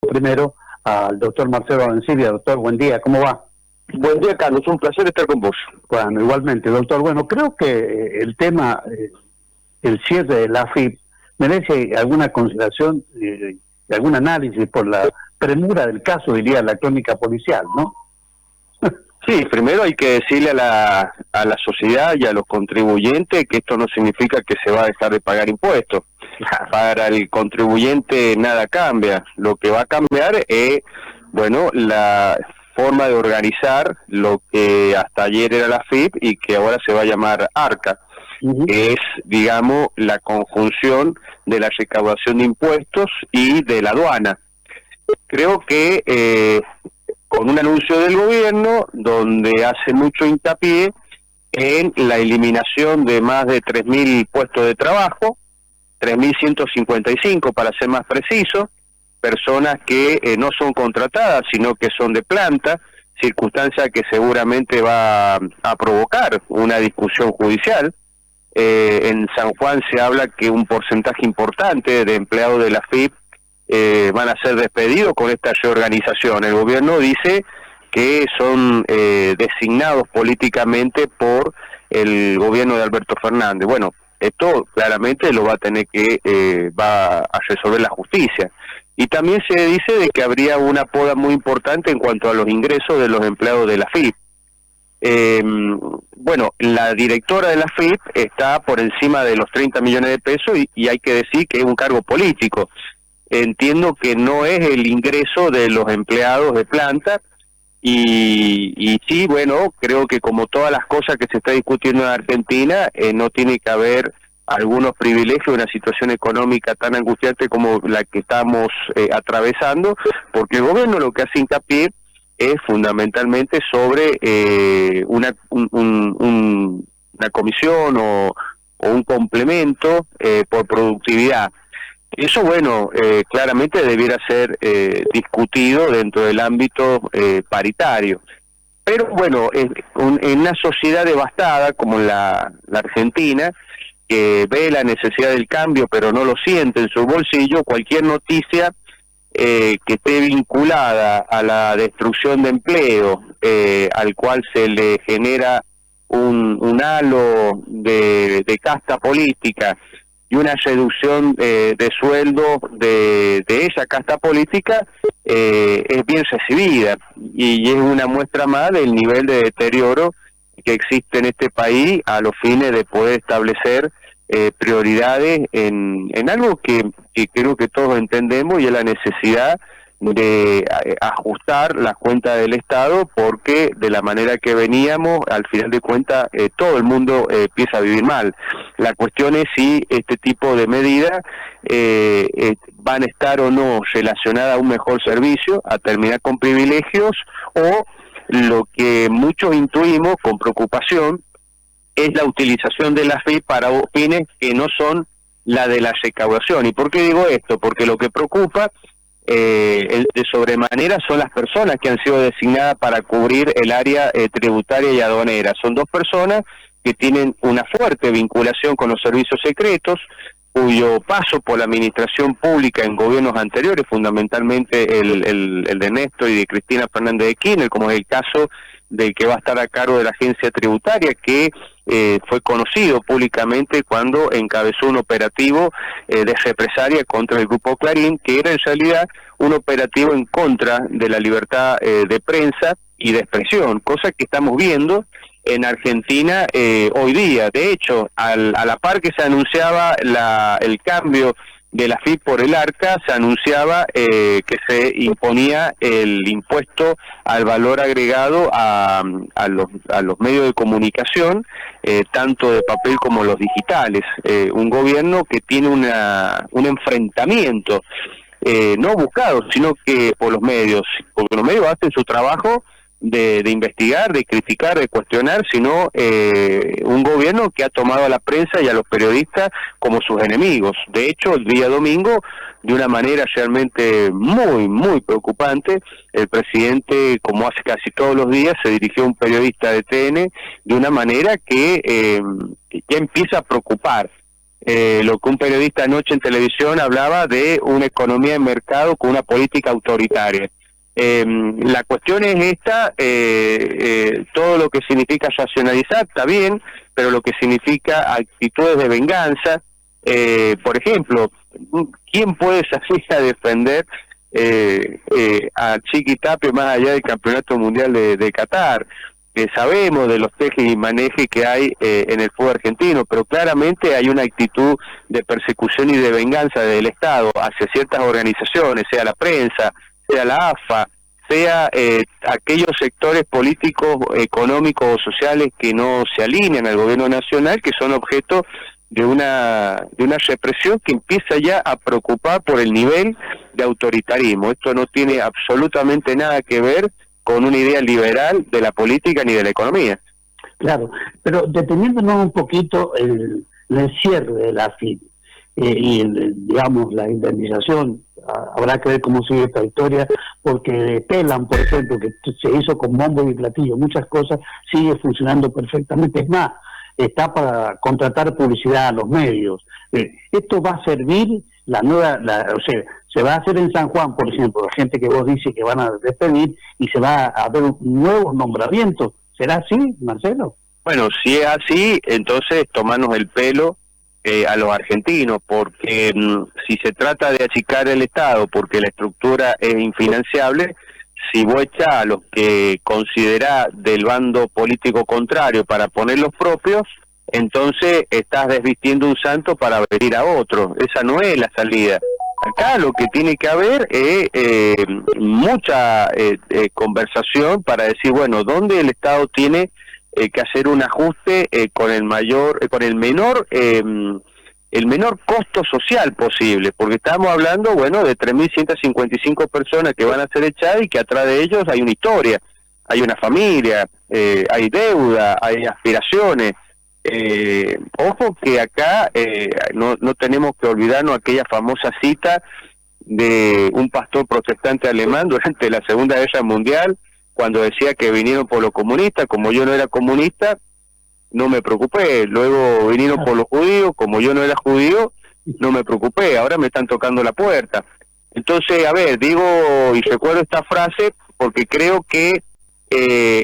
Primero al doctor Marcelo Arencibia. Doctor, buen día, ¿cómo va? Buen día, Carlos, un placer estar con vos. Bueno, igualmente, doctor. Bueno, creo que el tema, el cierre de la AFIP, merece alguna consideración, algún análisis por la premura del caso, diría la crónica policial, ¿no? Sí, primero hay que decirle a la sociedad y a los contribuyentes que esto no significa que se va a dejar de pagar impuestos. Para el contribuyente nada cambia. Lo que va a cambiar es, bueno, la forma de organizar lo que hasta ayer era la AFIP y que ahora se va a llamar ARCA, que es, digamos, la conjunción de la recaudación de impuestos y de la aduana. Creo que con un anuncio del gobierno donde hace mucho hincapié en la eliminación de más de 3.000 puestos de trabajo, 3.155 para ser más preciso, personas que no son contratadas, sino que son de planta, circunstancia que seguramente va a provocar una discusión judicial. En San Juan se habla que un porcentaje importante de empleados de la AFIP van a ser despedidos con esta reorganización. El gobierno dice que son designados políticamente por el gobierno de Alberto Fernández. Bueno, esto claramente lo va a tener que va a resolver la justicia. Y también se dice de que habría una poda muy importante en cuanto a los ingresos de los empleados de la AFIP. Bueno, la directora de la AFIP está por encima de los 30 millones de pesos y hay que decir que es un cargo político. Entiendo que no es el ingreso de los empleados de planta y sí, bueno, creo que como todas las cosas que se está discutiendo en Argentina, no tiene que haber algunos privilegios, una situación económica tan angustiante como la que estamos atravesando, porque el gobierno lo que hace hincapié es fundamentalmente sobre una comisión o un complemento por productividad. Eso, bueno, claramente debiera ser discutido dentro del ámbito paritario. Pero bueno, en una sociedad devastada como la Argentina, que ve la necesidad del cambio pero no lo siente en su bolsillo, cualquier noticia que esté vinculada a la destrucción de empleo, al cual se le genera un halo de casta política, y una reducción de sueldo de esa casta política es bien recibida y es una muestra más del nivel de deterioro que existe en este país a los fines de poder establecer prioridades en algo que creo que todos entendemos, y es la necesidad de ajustar las cuentas del Estado, porque de la manera que veníamos, al final de cuentas, todo el mundo empieza a vivir mal. La cuestión es si este tipo de medidas van a estar o no relacionadas a un mejor servicio, a terminar con privilegios, o lo que muchos intuimos con preocupación es la utilización de la AFIP para fines que no son la de la recaudación. ¿Y por qué digo esto? Porque lo que preocupa de sobremanera son las personas que han sido designadas para cubrir el área tributaria y aduanera. Son dos personas que tienen una fuerte vinculación con los servicios secretos, cuyo paso por la administración pública en gobiernos anteriores, fundamentalmente el de Néstor y de Cristina Fernández de Kirchner, como es el caso del que va a estar a cargo de la agencia tributaria, que fue conocido públicamente cuando encabezó un operativo de represalia contra el Grupo Clarín, que era en realidad un operativo en contra de la libertad de prensa y de expresión, cosa que estamos viendo en Argentina hoy día. De hecho, a la par que se anunciaba el cambio de la AFIP por el ARCA, se anunciaba que se imponía el impuesto al valor agregado a los medios de comunicación, tanto de papel como los digitales. Un gobierno que tiene un enfrentamiento no buscado, sino que por los medios, porque los medios hacen su trabajo de investigar, de criticar, de cuestionar, sino un gobierno que ha tomado a la prensa y a los periodistas como sus enemigos. De hecho, el día domingo, de una manera realmente muy, muy preocupante, el presidente, como hace casi todos los días, se dirigió a un periodista de TN de una manera que ya empieza a preocupar. lo que un periodista anoche en televisión hablaba de una economía de mercado con una política autoritaria. La cuestión es esta, todo lo que significa racionalizar está bien, pero lo que significa actitudes de venganza, por ejemplo, ¿quién puede salir a defender a Chiqui Tapia más allá del Campeonato Mundial de Qatar? Sabemos de los tejes y manejes que hay en el fútbol argentino, pero claramente hay una actitud de persecución y de venganza del Estado hacia ciertas organizaciones, sea la prensa, sea la AFA, sea aquellos sectores políticos, económicos o sociales que no se alinean al gobierno nacional, que son objeto de una represión que empieza ya a preocupar por el nivel de autoritarismo. Esto no tiene absolutamente nada que ver con una idea liberal de la política ni de la economía. Claro, pero deteniéndonos un poquito el cierre de la AFIP y digamos la indemnización, habrá que ver cómo sigue esta historia, porque Telam, por ejemplo, que se hizo con bombo y platillo, muchas cosas, sigue funcionando perfectamente. Es más, está para contratar publicidad a los medios. Esto va a servir la nueva, o sea, se va a hacer en San Juan, por ejemplo, la gente que vos dices que van a despedir y se va a haber nuevos nombramientos. ¿Será así, Marcelo? Bueno, si es así, entonces tomarnos el pelo a los argentinos, porque si se trata de achicar el Estado porque la estructura es infinanciable, si vos echás a los que considerás del bando político contrario para poner los propios, entonces estás desvistiendo un santo para venir a otro. Esa no es la salida. Acá lo que tiene que haber es mucha conversación para decir, bueno, ¿dónde el Estado tiene que hacer un ajuste con el menor costo social posible? Porque estamos hablando, bueno, de 3.155 personas que van a ser echadas y que atrás de ellos hay una historia, hay una familia, hay deuda, hay aspiraciones. Ojo que acá no tenemos que olvidarnos aquella famosa cita de un pastor protestante alemán durante la Segunda Guerra Mundial, cuando decía que vinieron por los comunistas, como yo no era comunista, no me preocupé. Luego vinieron por los judíos, como yo no era judío, no me preocupé. Ahora me están tocando la puerta. Entonces, a ver, digo y recuerdo esta frase porque creo que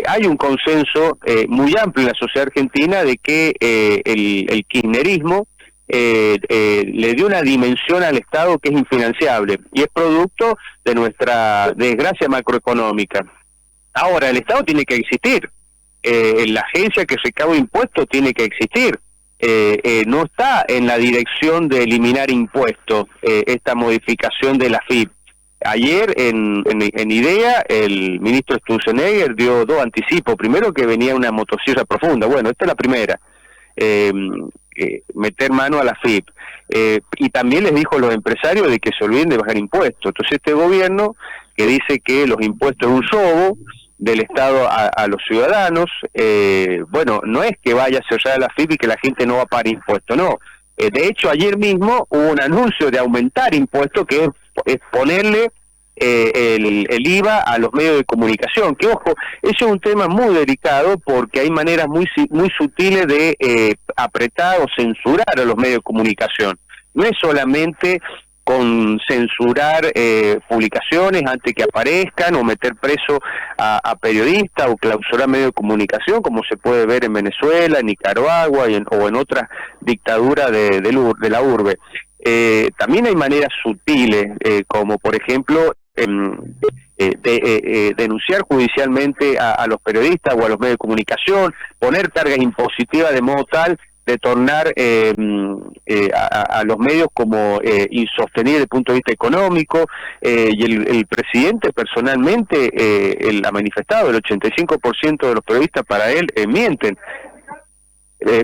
hay un consenso muy amplio en la sociedad argentina de que el kirchnerismo le dio una dimensión al Estado que es infinanciable y es producto de nuestra desgracia macroeconómica. Ahora, el Estado tiene que existir, la agencia que recauda impuestos tiene que existir, no está en la dirección de eliminar impuestos esta modificación de la AFIP. Ayer en IDEA el ministro Sturzenegger dio dos anticipos. Primero, que venía una motosierra profunda. Bueno, esta es la primera, meter mano a la AFIP. Y también les dijo a los empresarios de que se olviden de bajar impuestos. Entonces este gobierno, que dice que los impuestos es un robo del Estado a los ciudadanos, bueno, no es que vaya a cerrar la AFIP y que la gente no va a pagar impuestos, no. De hecho, ayer mismo hubo un anuncio de aumentar impuestos, que es ponerle el IVA a los medios de comunicación, que ojo, eso es un tema muy delicado porque hay maneras muy sutiles de apretar o censurar a los medios de comunicación. No es solamente con censurar publicaciones antes que aparezcan, o meter preso a periodistas, o clausurar medios de comunicación, como se puede ver en Venezuela, en Nicaragua o en otras dictaduras de la urbe. También hay maneras sutiles, como por ejemplo denunciar judicialmente a los periodistas o a los medios de comunicación, poner cargas impositivas de modo tal de tornar a los medios como insostenibles desde el punto de vista económico, y el presidente personalmente él ha manifestado, el 85% de los periodistas para él mienten,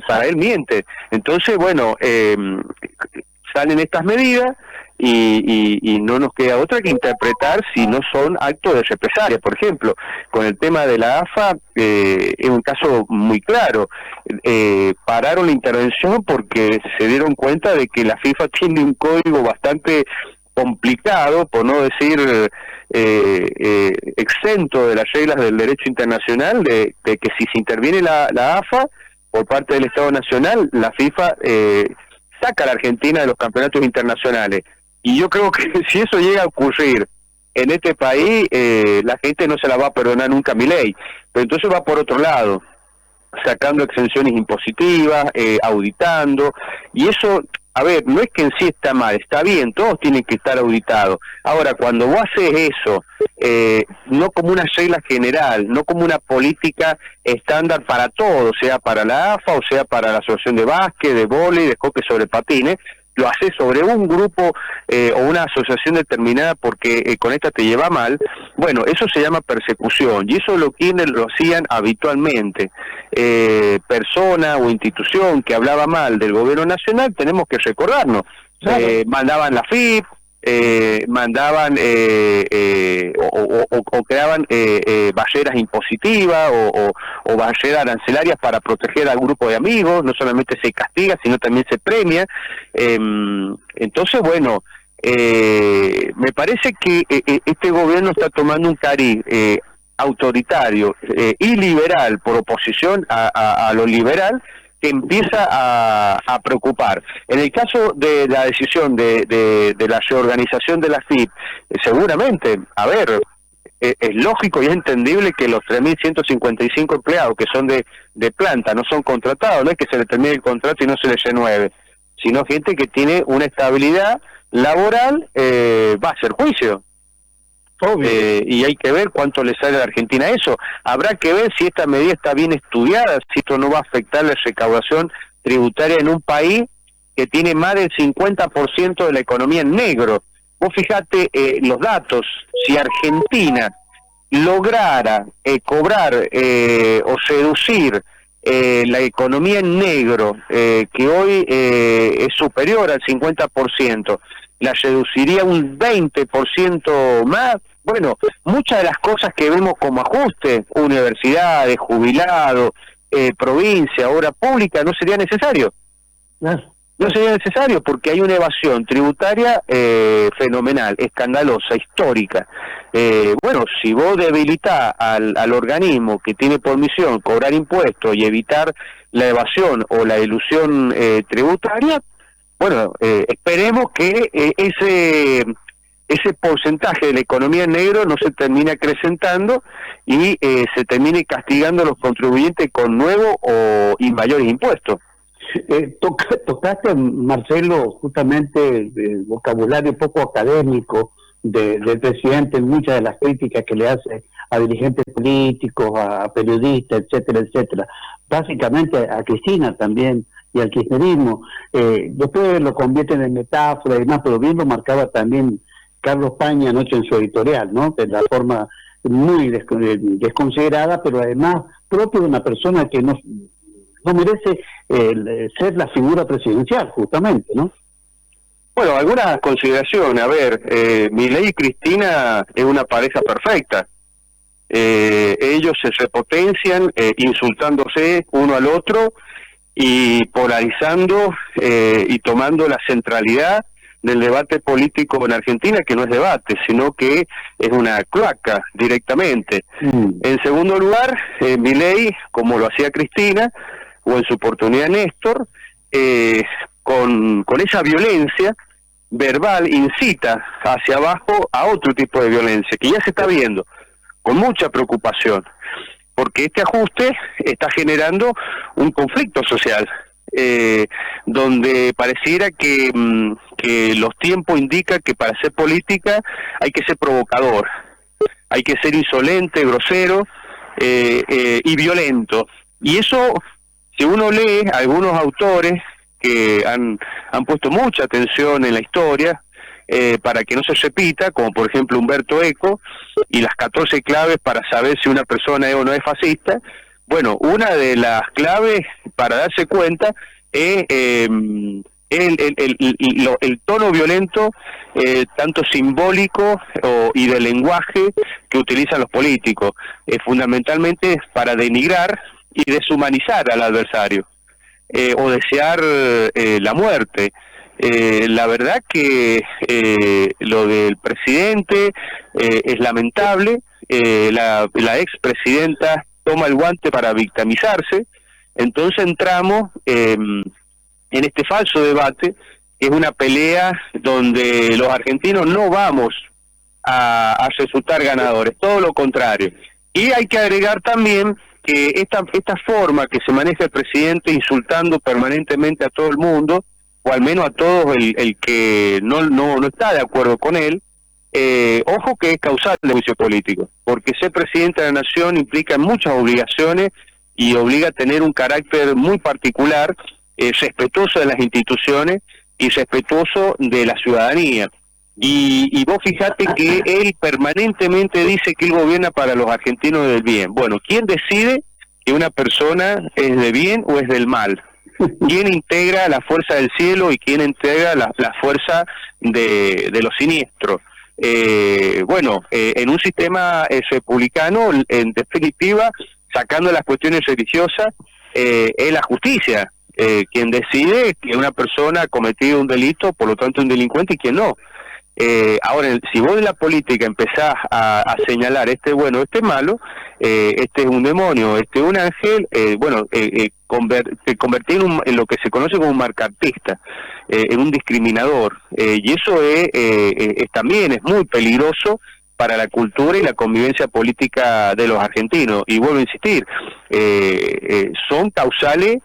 para él miente. Entonces, bueno, salen estas medidas y no nos queda otra que interpretar si no son actos de represalia. Por ejemplo, con el tema de la AFA, es un caso muy claro. Pararon la intervención porque se dieron cuenta de que la FIFA tiene un código bastante complicado, por no decir exento de las reglas del derecho internacional, de que si se interviene la AFA por parte del Estado Nacional, la FIFA saca a la Argentina de los campeonatos internacionales. Y yo creo que si eso llega a ocurrir en este país, la gente no se la va a perdonar nunca a Milei. Pero entonces va por otro lado, sacando exenciones impositivas, auditando, y eso, a ver, no es que en sí está mal, está bien, todos tienen que estar auditados. Ahora, cuando vos haces eso, no como una regla general, no como una política estándar para todo, sea para la AFA o sea para la Asociación de Básquet, de Vóley, de Hockey sobre patines, lo haces sobre un grupo o una asociación determinada porque con esta te lleva mal, bueno, eso se llama persecución, y eso lo hacían habitualmente. Persona o institución que hablaba mal del gobierno nacional, tenemos que recordarnos, claro. Mandaban la FIP, mandaban o creaban barreras impositivas o barreras arancelarias para proteger al grupo de amigos. No solamente se castiga, sino también se premia. Entonces, bueno, me parece que este gobierno está tomando un cariz autoritario y liberal por oposición a lo liberal, que empieza a preocupar. En el caso de la decisión de la reorganización de la FIP, seguramente, a ver, es lógico y es entendible que los 3.155 empleados que son de planta, no son contratados, no es que se le termine el contrato y no se les renueve, sino gente que tiene una estabilidad laboral, va a hacer juicio. Y hay que ver cuánto le sale a la Argentina eso. Habrá que ver si esta medida está bien estudiada, si esto no va a afectar la recaudación tributaria en un país que tiene más del 50% de la economía en negro. Vos fijate los datos, si Argentina lograra cobrar o seducir la economía en negro, que hoy es superior al 50%, la reduciría un 20% más. Bueno, muchas de las cosas que vemos como ajuste, universidades, jubilados, provincia, obra pública, no sería necesario. No sería necesario porque hay una evasión tributaria fenomenal, escandalosa, histórica. Bueno, si vos debilitas al organismo que tiene por misión cobrar impuestos y evitar la evasión o la elusión tributaria, bueno, esperemos que ese porcentaje de la economía en negro no se termine acrecentando y se termine castigando a los contribuyentes con nuevos y mayores impuestos. Tocaste, Marcelo, justamente el vocabulario poco académico del presidente en muchas de las críticas que le hace a dirigentes políticos, a periodistas, etcétera, etcétera. Básicamente a Cristina también y al kirchnerismo. Después lo convierten en metáfora y demás, pero bien lo marcaba también Carlos Paña anoche en su editorial, ¿no? De la forma muy desconsiderada, pero además propio de una persona que no merece ser la figura presidencial, justamente, ¿no? Bueno, algunas consideraciones. A ver, Milei y Cristina es una pareja perfecta. Ellos se repotencian, insultándose uno al otro y polarizando y tomando la centralidad del debate político en Argentina, que no es debate, sino que es una cloaca directamente. En segundo lugar, Milei, como lo hacía Cristina, o en su oportunidad Néstor, con esa violencia verbal incita hacia abajo a otro tipo de violencia, que ya se está viendo, con mucha preocupación, porque este ajuste está generando un conflicto social, donde pareciera que los tiempos indican que para hacer política hay que ser provocador, hay que ser insolente, grosero y violento. Y eso, si uno lee a algunos autores que han puesto mucha atención en la historia para que no se repita, como por ejemplo Humberto Eco, y las 14 claves para saber si una persona es o no es fascista. Bueno, una de las claves para darse cuenta es el tono violento, tanto simbólico y de lenguaje que utilizan los políticos, fundamentalmente para denigrar y deshumanizar al adversario, o desear la muerte. La verdad que lo del presidente es lamentable. La expresidenta toma el guante para victimizarse, entonces entramos en en este falso debate, que es una pelea donde los argentinos no vamos a resultar ganadores, todo lo contrario. Y hay que agregar también que esta forma que se maneja el presidente insultando permanentemente a todo el mundo, o al menos a todos el que no está de acuerdo con él, ojo que es causal de juicio político, porque ser presidente de la nación implica muchas obligaciones y obliga a tener un carácter muy particular, respetuoso de las instituciones y respetuoso de la ciudadanía. Y vos fijate que él permanentemente dice que él gobierna para los argentinos del bien. Bueno, ¿quién decide que una persona es de bien o es del mal? ¿Quién integra la fuerza del cielo y quién integra la fuerza de los siniestros? En un sistema republicano, en definitiva, sacando las cuestiones religiosas, es la justicia quien decide que una persona ha cometido un delito, por lo tanto un delincuente, y quien no. Ahora, si vos en la política empezás a señalar este es bueno, este es malo, este es un demonio, este es un ángel, te convertís en lo que se conoce como un marcartista, en un discriminador, y eso también es muy peligroso para la cultura y la convivencia política de los argentinos. Y vuelvo a insistir, son causales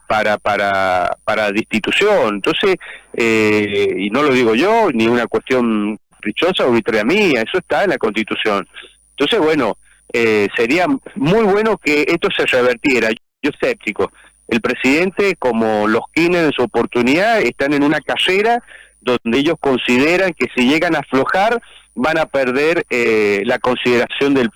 para destitución. Entonces, y no lo digo yo, ni una cuestión caprichosa o arbitraria mía, eso está en la Constitución. Entonces, bueno, sería muy bueno que esto se revertiera. Yo escéptico. El presidente, como los Kirchner en su oportunidad, están en una carrera donde ellos consideran que si llegan a aflojar van a perder la consideración de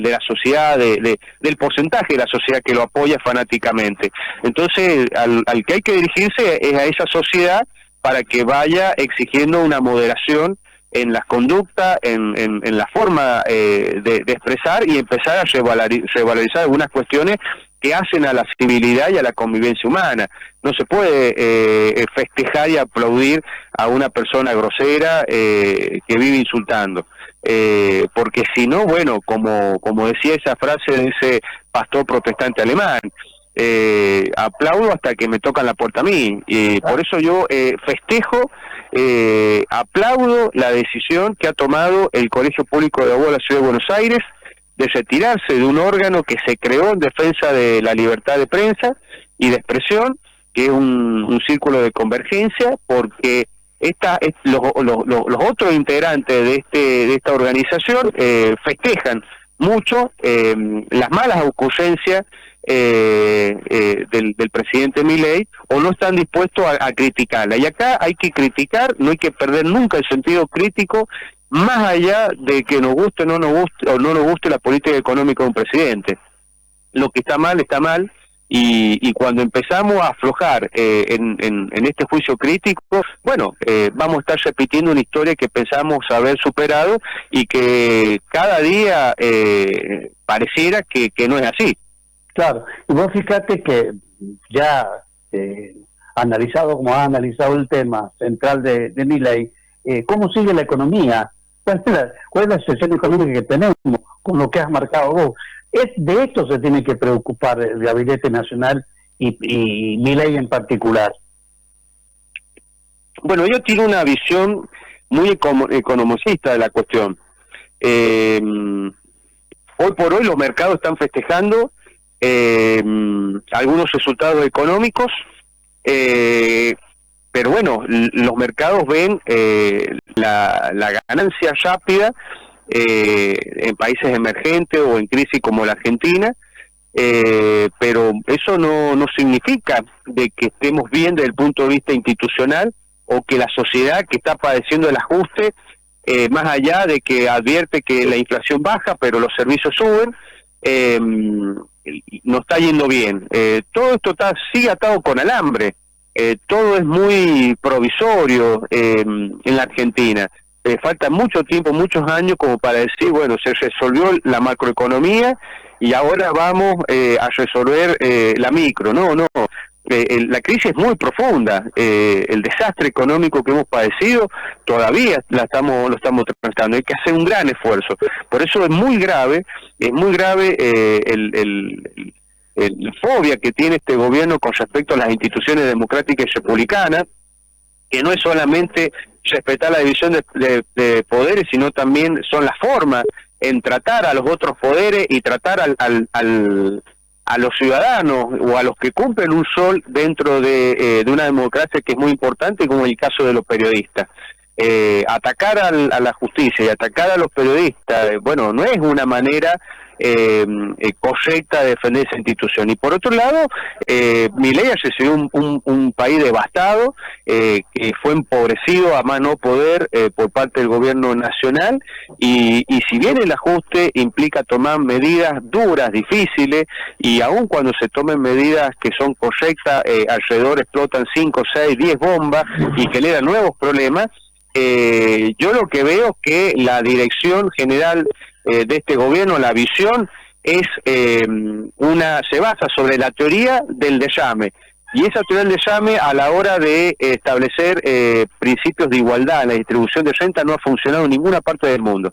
la sociedad, del porcentaje de la sociedad que lo apoya fanáticamente. Entonces, al que hay que dirigirse es a esa sociedad para que vaya exigiendo una moderación en las conductas, en la forma de expresar y empezar a revalorizar algunas cuestiones que hacen a la civilidad y a la convivencia humana. No se puede festejar y aplaudir a una persona grosera que vive insultando, porque si no, bueno, como decía esa frase de ese pastor protestante alemán, aplaudo hasta que me tocan la puerta a mí, y por eso yo festejo, aplaudo la decisión que ha tomado el Colegio Público de Abogados de la Ciudad de Buenos Aires de retirarse de un órgano que se creó en defensa de la libertad de prensa y de expresión, que es un círculo de convergencia, porque los otros integrantes de esta organización festejan mucho las malas ocurrencias del presidente Milei, o no están dispuestos a criticarla. Y acá hay que criticar, no hay que perder nunca el sentido crítico, más allá de que nos guste o no nos guste la política económica de un presidente. Lo que está mal, y cuando empezamos a aflojar en este juicio crítico, bueno, vamos a estar repitiendo una historia que pensamos haber superado y que cada día pareciera que no es así. Claro, y vos fíjate que ya analizado como ha analizado el tema central de Milei, ¿cómo sigue la economía? ¿Cuál es la situación económica que tenemos con lo que has marcado vos? De esto se tiene que preocupar el Gabinete Nacional y Milei en particular. Bueno, yo tengo una visión muy economicista de la cuestión. Hoy por hoy los mercados están festejando algunos resultados económicos, pero bueno, los mercados ven la ganancia rápida en países emergentes o en crisis como la Argentina, pero eso no significa de que estemos bien desde el punto de vista institucional, o que la sociedad que está padeciendo el ajuste, más allá de que advierte que la inflación baja pero los servicios suben, no está yendo bien. Todo esto sigue atado con alambre. Todo es muy provisorio en la Argentina. Falta mucho tiempo, muchos años como para decir, bueno, se resolvió la macroeconomía y ahora vamos a resolver la micro. No. La crisis es muy profunda. El desastre económico que hemos padecido todavía lo estamos tratando. Hay que hacer un gran esfuerzo. Por eso es muy grave fobia que tiene este gobierno con respecto a las instituciones democráticas y republicanas, que no es solamente respetar la división de poderes, sino también son las formas en tratar a los otros poderes y tratar a los ciudadanos o a los que cumplen un rol dentro de una democracia que es muy importante, como en el caso de los periodistas. Atacar a la justicia y atacar a los periodistas, bueno, no es una manera correcta de defender esa institución. Y por otro lado, Milei recibió un país devastado, que fue empobrecido a más no poder por parte del gobierno nacional, y si bien el ajuste implica tomar medidas duras, difíciles, y aun cuando se tomen medidas que son correctas, alrededor explotan 5, 6, 10 bombas y generan nuevos problemas. Yo lo que veo es que la dirección general de este gobierno, la visión, es se basa sobre la teoría del desame, y esa teoría del desame a la hora de establecer principios de igualdad en la distribución de renta no ha funcionado en ninguna parte del mundo.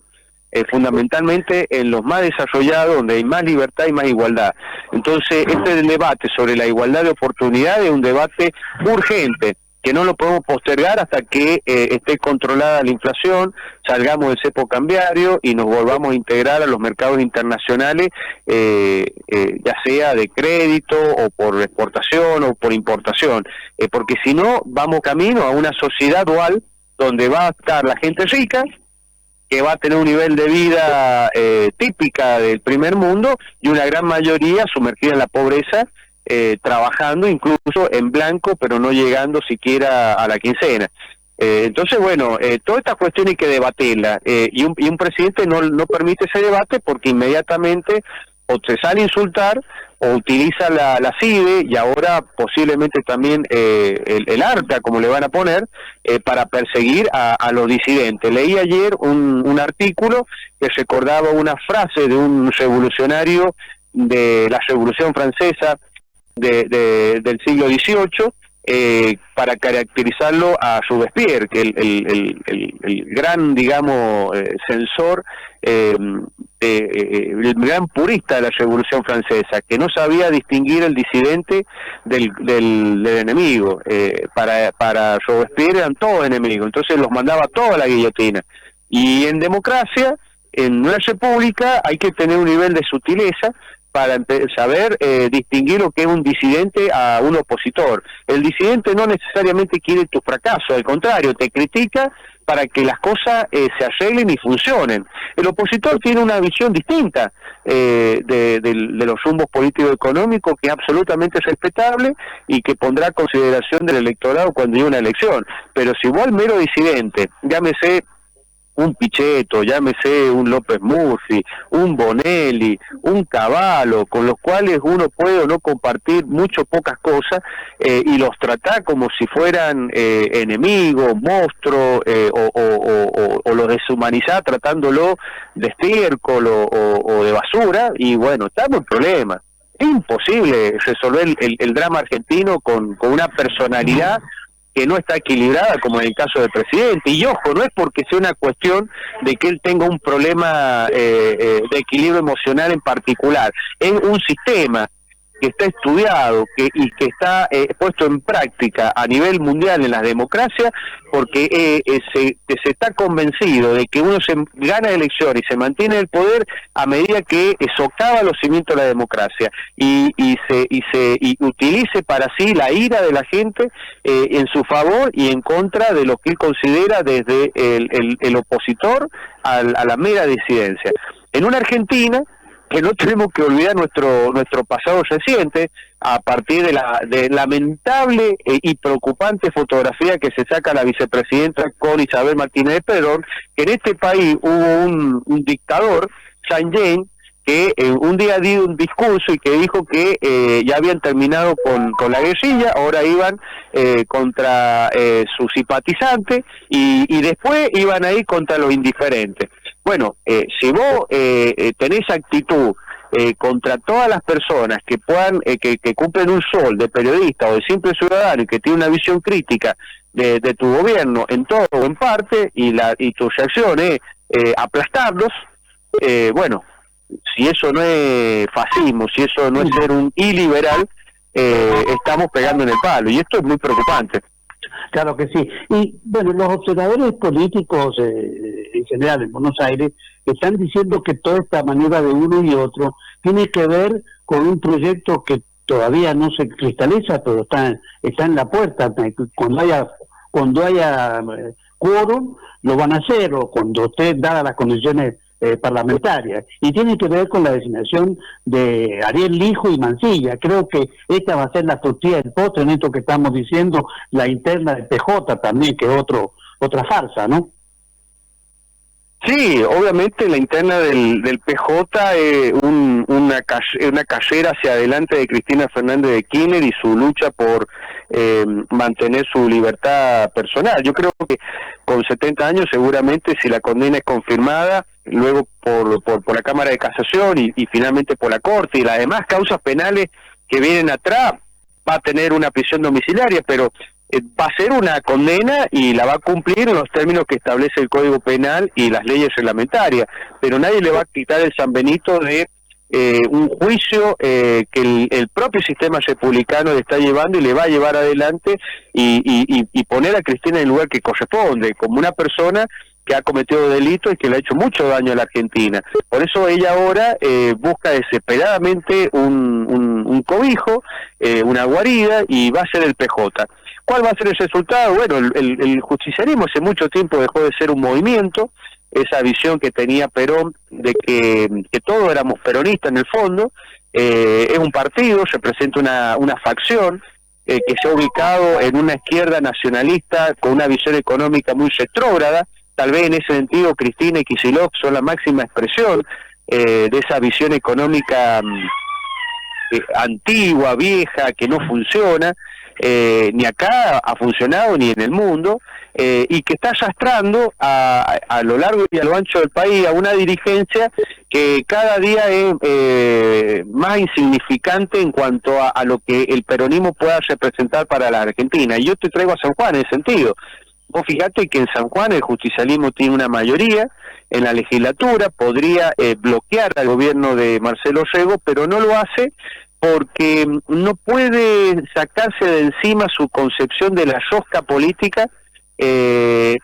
Fundamentalmente en los más desarrollados, donde hay más libertad y más igualdad. Entonces, este debate sobre la igualdad de oportunidades es un debate urgente, que no lo podemos postergar hasta que esté controlada la inflación, salgamos del cepo cambiario y nos volvamos a integrar a los mercados internacionales, ya sea de crédito o por exportación o por importación, porque si no vamos camino a una sociedad dual donde va a estar la gente rica, que va a tener un nivel de vida típica del primer mundo, y una gran mayoría sumergida en la pobreza, trabajando incluso en blanco, pero no llegando siquiera a la quincena. Entonces, bueno, toda esta cuestión hay que debatirla, y un presidente no permite ese debate, porque inmediatamente o se sale a insultar o utiliza la CIDE, y ahora posiblemente también el ARCA, como le van a poner, para perseguir a los disidentes. Leí ayer un artículo que recordaba una frase de un revolucionario de la Revolución Francesa del siglo XVIII, para caracterizarlo a Robespierre, que el gran, digamos, censor, el gran purista de la Revolución Francesa, que no sabía distinguir el disidente del enemigo. Para Robespierre eran todos enemigos, entonces los mandaba todos a la guillotina. Y en democracia, en una república, hay que tener un nivel de sutileza para saber distinguir lo que es un disidente a un opositor. El disidente no necesariamente quiere tu fracaso, al contrario, te critica para que las cosas se arreglen y funcionen. El opositor tiene una visión distinta de los rumbos político-económicos, que es absolutamente respetable y que pondrá a consideración del electorado cuando haya una elección. Pero si vos al mero disidente, llámese un Pichetto, llámese un López Murphy, un Bonelli, un Cavallo, con los cuales uno puede o no compartir mucho pocas cosas, y los trata como si fueran enemigos, monstruos, o los deshumaniza tratándolo de estiércol o de basura, y bueno, estamos en problemas. Es imposible resolver el drama argentino con una personalidad que no está equilibrada, como en el caso del presidente. Y ojo, no es porque sea una cuestión de que él tenga un problema de equilibrio emocional en particular, es un sistema que está estudiado y que está puesto en práctica a nivel mundial en las democracias, porque se está convencido de que uno se gana elecciones y se mantiene en el poder a medida que socava los cimientos de la democracia y utilice para sí la ira de la gente en su favor y en contra de lo que él considera desde el opositor a la mera disidencia. En una Argentina que no tenemos que olvidar nuestro pasado reciente, a partir de la lamentable y preocupante fotografía que se saca la vicepresidenta con Isabel Martínez de Perón, que en este país hubo un dictador, Saint James, que un día dio un discurso y que dijo que ya habían terminado con la guerrilla, ahora iban contra sus simpatizantes y después iban a ir contra los indiferentes. Bueno, si vos tenés actitud contra todas las personas que puedan que cumplen un rol de periodista o de simple ciudadano y que tiene una visión crítica de tu gobierno en todo o en parte, y tu reacción es aplastarlos, bueno, si eso no es fascismo, si eso no es ser un iliberal, estamos pegando en el palo, y esto es muy preocupante. Claro que sí. Y bueno, los observadores políticos en general en Buenos Aires están diciendo que toda esta manera de uno y otro tiene que ver con un proyecto que todavía no se cristaliza, pero está en la puerta. Cuando haya quórum, lo van a hacer, o cuando esté dadas las condiciones parlamentarias, y tiene que ver con la designación de Ariel Lijo y Mansilla. Creo que esta va a ser la tortilla del postre en esto que estamos diciendo, la interna del PJ también, que es otra farsa, ¿no? Sí, obviamente la interna del PJ es una carrera hacia adelante de Cristina Fernández de Kirchner y su lucha por mantener su libertad personal. Yo creo que con 70 años seguramente, si la condena es confirmada, luego por la Cámara de Casación y finalmente por la Corte y las demás causas penales que vienen atrás, va a tener una prisión domiciliaria, pero va a ser una condena y la va a cumplir en los términos que establece el Código Penal y las leyes reglamentarias, pero nadie le va a quitar el San Benito de un juicio que el propio sistema republicano le está llevando y le va a llevar adelante y poner a Cristina en el lugar que corresponde, como una persona que ha cometido delitos y que le ha hecho mucho daño a la Argentina. Por eso ella ahora busca desesperadamente un cobijo, una guarida, y va a ser el PJ. ¿Cuál va a ser el resultado? Bueno, el justicialismo hace mucho tiempo dejó de ser un movimiento, esa visión que tenía Perón de que todos éramos peronistas en el fondo, es un partido, representa una facción que se ha ubicado en una izquierda nacionalista con una visión económica muy retrógrada. Tal vez en ese sentido Cristina y Kicillof son la máxima expresión de esa visión económica antigua, vieja, que no funciona, ni acá ha funcionado ni en el mundo, y que está arrastrando a lo largo y a lo ancho del país a una dirigencia que cada día es más insignificante en cuanto a lo que el peronismo pueda representar para la Argentina. Y yo te traigo a San Juan en ese sentido. Vos fijate que en San Juan el justicialismo tiene una mayoría en la legislatura, podría bloquear al gobierno de Marcelo Rego, pero no lo hace porque no puede sacarse de encima su concepción de la rosca política y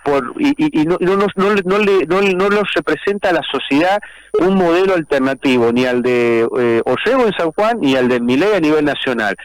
no los representa a la sociedad un modelo alternativo, ni al de Orrego en San Juan, ni al de Milei a nivel nacional.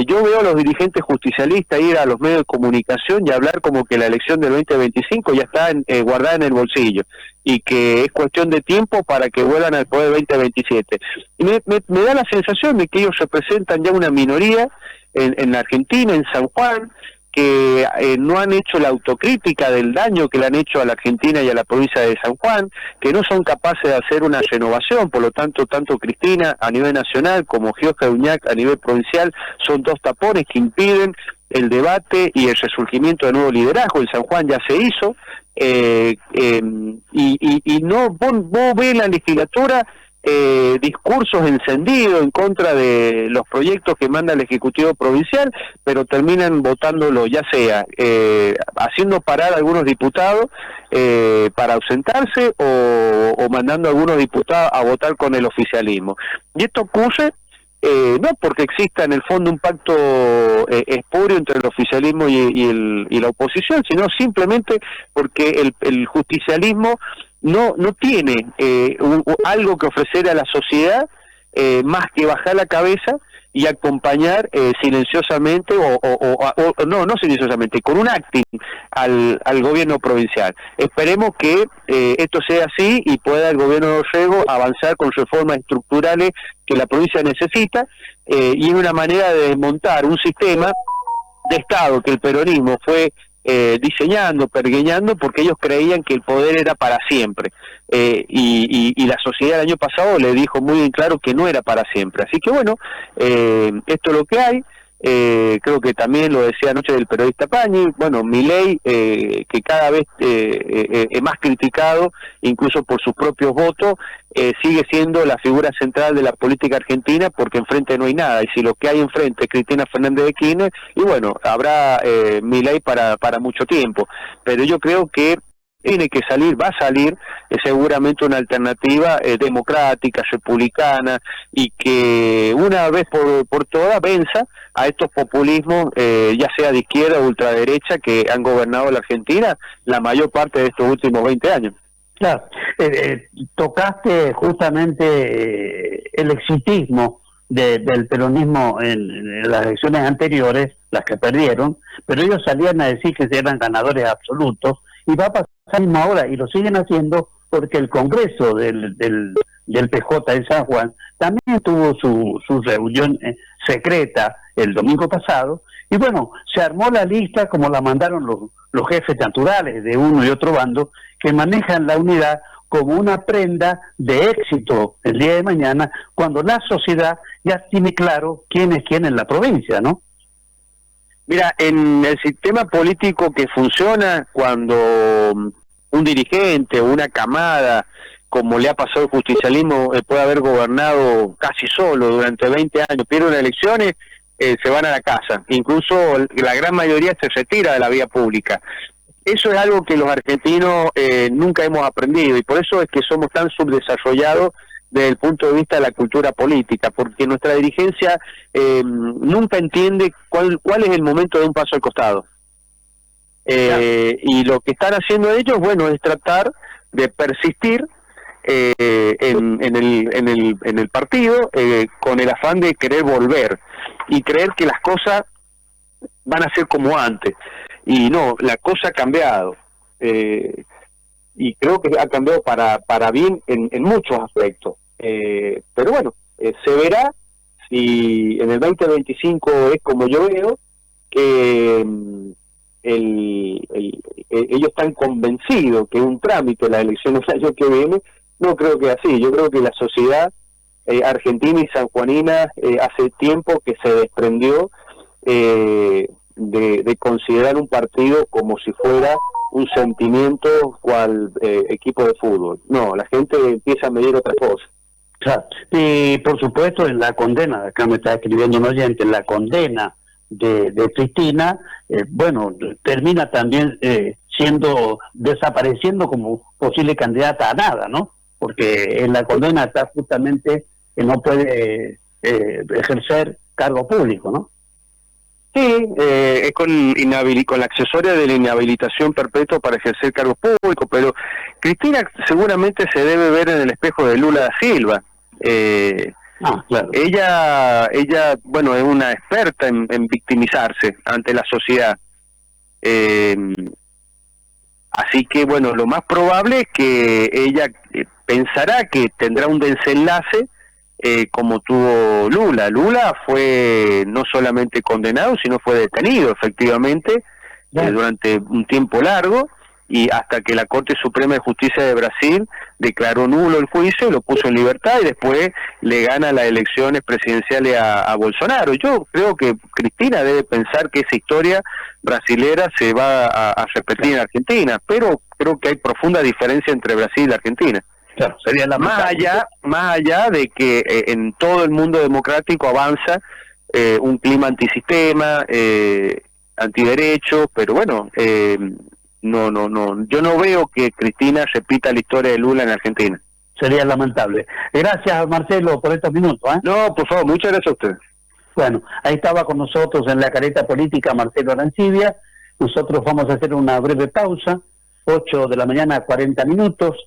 Yo veo a los dirigentes justicialistas ir a los medios de comunicación y hablar como que la elección del 2025 ya está guardada en el bolsillo y que es cuestión de tiempo para que vuelvan al poder 2027. Y me da la sensación de que ellos representan ya una minoría en la Argentina, en San Juan, que no han hecho la autocrítica del daño que le han hecho a la Argentina y a la provincia de San Juan, que no son capaces de hacer una renovación. Por lo tanto Cristina a nivel nacional como Giorgia Uñac a nivel provincial son dos tapones que impiden el debate y el resurgimiento de nuevo liderazgo. En San Juan ya se hizo, y no, vos ves en la legislatura discursos encendidos en contra de los proyectos que manda el Ejecutivo Provincial, pero terminan votándolo, ya sea haciendo parar a algunos diputados para ausentarse o mandando a algunos diputados a votar con el oficialismo. Y esto ocurre no porque exista en el fondo un pacto espurio entre el oficialismo y la oposición, sino simplemente porque el justicialismo no tiene algo que ofrecer a la sociedad más que bajar la cabeza y acompañar silenciosamente no silenciosamente, con un acting al gobierno provincial. Esperemos que esto sea así y pueda el gobierno de Orrego avanzar con reformas estructurales que la provincia necesita, y es una manera de desmontar un sistema de Estado que el peronismo fue diseñando, pergeñando, porque ellos creían que el poder era para siempre, y la sociedad el año pasado le dijo muy bien claro que no era para siempre. Así que bueno, esto es lo que hay. Creo que también lo decía anoche el periodista Pañi, bueno, Milei, que cada vez es más criticado, incluso por sus propios votos, sigue siendo la figura central de la política argentina, porque enfrente no hay nada, y si lo que hay enfrente es Cristina Fernández de Kirchner, y bueno, habrá Milei para mucho tiempo, pero yo creo que tiene que salir, va a salir seguramente una alternativa democrática, republicana, y que una vez por todas venza a estos populismos, ya sea de izquierda o ultraderecha, que han gobernado la Argentina la mayor parte de estos últimos 20 años. Claro, tocaste justamente el exitismo del peronismo en las elecciones anteriores, las que perdieron, pero ellos salían a decir que eran ganadores absolutos, y va a pasar mismo ahora, y lo siguen haciendo porque el Congreso del PJ en San Juan también tuvo su reunión secreta el domingo pasado, y bueno, se armó la lista como la mandaron los jefes naturales de uno y otro bando, que manejan la unidad como una prenda de éxito el día de mañana, cuando la sociedad ya tiene claro quién es quién en la provincia, ¿no? Mira, en el sistema político que funciona, cuando un dirigente o una camada, como le ha pasado al justicialismo, puede haber gobernado casi solo durante 20 años, pierde unas elecciones, se van a la casa. Incluso la gran mayoría se retira de la vía pública. Eso es algo que los argentinos nunca hemos aprendido, y por eso es que somos tan subdesarrollados desde el punto de vista de la cultura política, porque nuestra dirigencia nunca entiende cuál es el momento de un paso al costado. Y lo que están haciendo ellos, bueno, es tratar de persistir en el partido, con el afán de querer volver y creer que las cosas van a ser como antes. Y no, la cosa ha cambiado, y creo que ha cambiado para bien en muchos aspectos, pero bueno, se verá si en el 2025 es como yo veo, que ellos están convencidos que es un trámite las elecciones del año que viene. No creo que así. Yo creo que la sociedad argentina y sanjuanina hace tiempo que se desprendió de considerar un partido como si fuera un sentimiento cual equipo de fútbol. No, la gente empieza a medir otra cosa. Claro. Y por supuesto en la condena, acá me está escribiendo un oyente, en la condena de Cristina, bueno, termina también desapareciendo como posible candidata a nada, ¿no? Porque en la condena está justamente que no puede ejercer cargo público, ¿no? Sí, es con la accesoria de la inhabilitación perpetua para ejercer cargo público, pero Cristina seguramente se debe ver en el espejo de Lula da Silva. Claro. Ella, bueno, es una experta en victimizarse ante la sociedad. Así que, bueno, lo más probable es que ella pensará que tendrá un desenlace como tuvo Lula. Lula fue no solamente condenado, sino fue detenido, efectivamente, durante un tiempo largo, y hasta que la Corte Suprema de Justicia de Brasil declaró nulo el juicio y lo puso en libertad, y después le gana las elecciones presidenciales a Bolsonaro. Yo creo que Cristina debe pensar que esa historia brasilera se va a repetir en Argentina, pero creo que hay profunda diferencia entre Brasil y Argentina. Claro, sería la más allá de que en todo el mundo democrático avanza un clima antisistema, antiderecho, pero bueno, no, yo no veo que Cristina repita la historia de Lula en Argentina. Sería lamentable. Gracias, Marcelo, por estos minutos. No, por favor, muchas gracias a ustedes. Bueno, ahí estaba con nosotros en la careta política Marcelo Arancibia. Nosotros vamos a hacer una breve pausa, 8 de la mañana, 40 minutos.